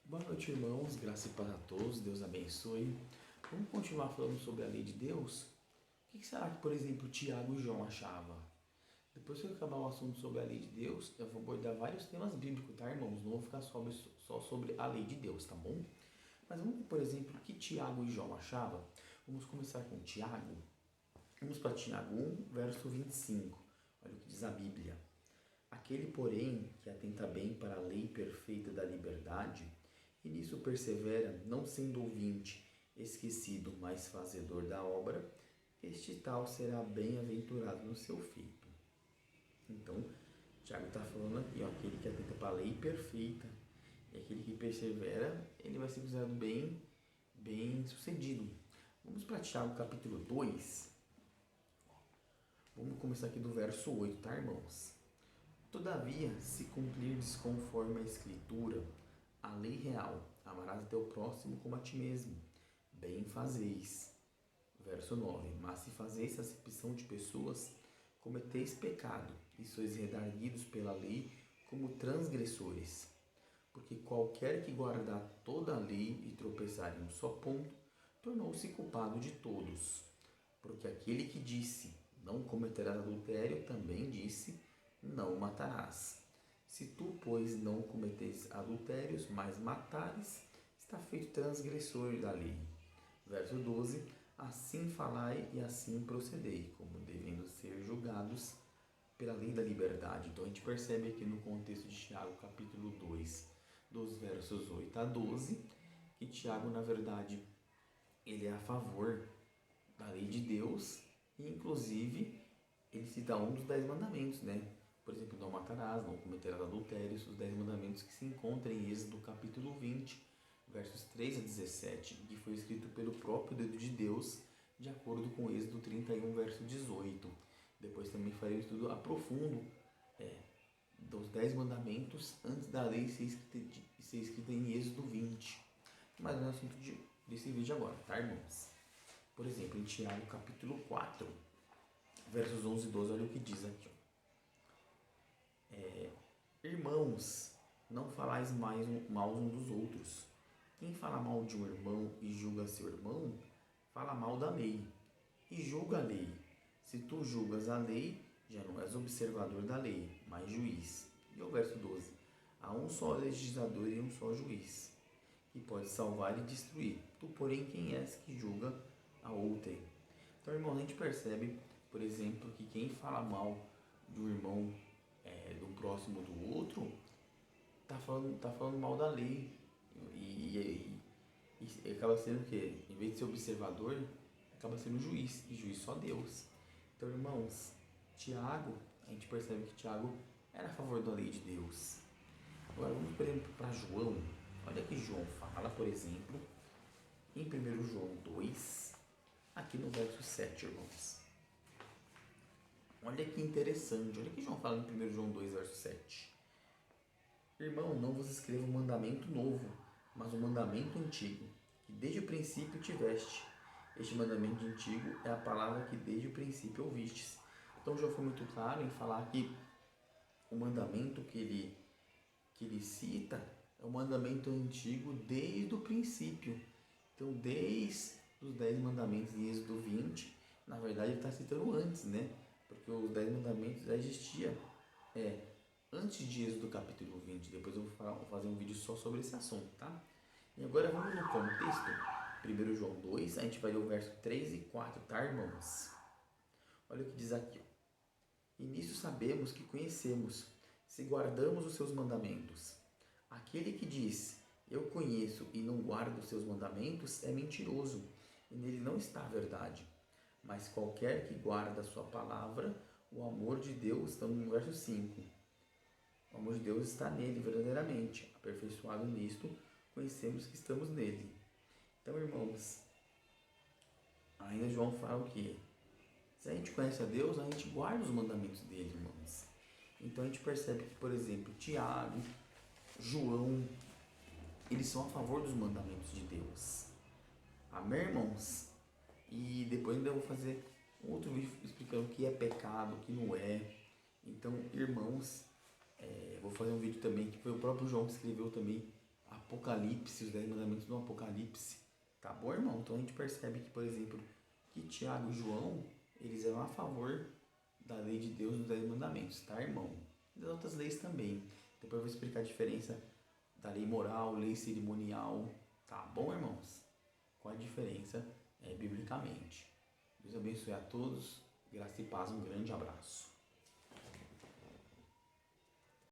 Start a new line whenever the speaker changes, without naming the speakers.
Boa noite, irmãos. Graça e paz a todos. Deus abençoe. Vamos continuar falando sobre a lei de Deus? O que será que, por exemplo, Tiago e João achavam? Depois que eu acabar o assunto sobre a lei de Deus, eu vou abordar vários temas bíblicos, tá, irmãos? Não vou ficar só sobre a lei de Deus, tá bom? Mas vamos ver, por exemplo, o que Tiago e João achavam? Vamos começar com Tiago. Vamos para Tiago 1, verso 25. Olha o que diz a Bíblia. Aquele, porém, que atenta bem para a lei perfeita da liberdade, e nisso persevera, não sendo ouvinte, esquecido, mas fazedor da obra, este tal será bem-aventurado no seu feito. Então, Tiago está falando aqui, ó, aquele que atenta para a lei perfeita, e aquele que persevera, ele vai ser considerado bem sucedido. Vamos para Tiago capítulo 2. Vamos começar aqui do verso 8, tá, irmãos? Todavia, se cumprires conforme a Escritura, a lei real, amarás teu próximo como a ti mesmo, bem fazeis. Verso 9. Mas se fazeis acepção de pessoas, cometeis pecado, e sois redarguidos pela lei como transgressores. Porque qualquer que guardar toda a lei e tropeçar em um só ponto, tornou-se culpado de todos. Porque aquele que disse, não cometerás adultério, também disse, não matarás. Se tu, pois, não cometeis adultérios, mas matares, está feito transgressor da lei. Verso 12. Assim falai e assim procedei, como devendo ser julgados pela lei da liberdade. Então a gente percebe aqui no contexto de Tiago, capítulo 2, dos versos 8 a 12, que Tiago, na verdade, ele é a favor da lei de Deus e, inclusive, ele cita um dos 10 mandamentos, né? Por exemplo, não matarás, não cometerás adultérios, os 10 mandamentos que se encontram em Êxodo capítulo 20, versos 3 a 17, que foi escrito pelo próprio dedo de Deus, de acordo com Êxodo 31, verso 18. Depois também farei um estudo aprofundo dos 10 mandamentos antes da lei ser escrita em Êxodo 20. Mas não é assunto desse vídeo agora, tá, irmãos? Por exemplo, em Tiago capítulo 4, versos 11 e 12, olha o que diz aqui. Irmãos, não falais mais mal uns dos outros. Quem fala mal de um irmão e julga seu irmão, fala mal da lei e julga a lei. Se tu julgas a lei, já não és observador da lei, mas juiz. E o verso 12. Há um só legislador e um só juiz, que pode salvar e destruir. Tu, porém, quem és que julga a outrem? Então, irmão, a gente percebe, por exemplo, que quem fala mal do irmão do próximo do outro, tá falando mal da lei. E acaba sendo o quê? Em vez de ser observador, acaba sendo juiz. E juiz só Deus. Então, irmãos, Tiago, a gente percebe que Tiago era a favor da lei de Deus. Agora vamos, por exemplo, para João. Olha que João fala, por exemplo, em 1 João 2, aqui no verso 7, irmãos. Olha que interessante, olha que João fala em 1 João 2, verso 7. Irmão, não vos escrevo um mandamento novo, mas um mandamento antigo, que desde o princípio tiveste. Este mandamento antigo é a palavra que desde o princípio ouvistes. Então João foi muito claro em falar que o mandamento que ele cita é o mandamento antigo desde o princípio. Então, desde os 10 mandamentos em Êxodo 20, na verdade ele está citando antes, né? Porque os 10 mandamentos já existiam antes de Êxodo capítulo 20. Depois eu vou fazer um vídeo só sobre esse assunto, tá? E agora vamos no contexto. 1 João 2, a gente vai ler o verso 3 e 4, tá, irmãos? Olha o que diz aqui, ó. E nisso sabemos que conhecemos, se guardamos os seus mandamentos. Aquele que diz, eu conheço e não guardo os seus mandamentos, é mentiroso, e nele não está a verdade. Mas qualquer que guarda a sua palavra, o amor de Deus, estamos no verso 5. O amor de Deus está nele verdadeiramente. Aperfeiçoado nisto, conhecemos que estamos nele. Então, irmãos, ainda João fala o quê? Se a gente conhece a Deus, a gente guarda os mandamentos dele, irmãos. Então a gente percebe que, por exemplo, Tiago, João, eles são a favor dos mandamentos de Deus. Amém, irmãos? E depois ainda vou fazer um outro vídeo explicando o que é pecado, o que não é. Então, irmãos, vou fazer um vídeo também que foi o próprio João que escreveu também Apocalipse, os 10 mandamentos do Apocalipse. Tá bom, irmão? Então a gente percebe que, por exemplo, que Tiago e João, eles eram a favor da lei de Deus dos 10 mandamentos, tá, irmão? E das outras leis também. Depois eu vou explicar a diferença da lei moral, lei cerimonial, tá bom, irmãos? Qual a diferença biblicamente? Deus abençoe a todos, graça e paz, um grande abraço.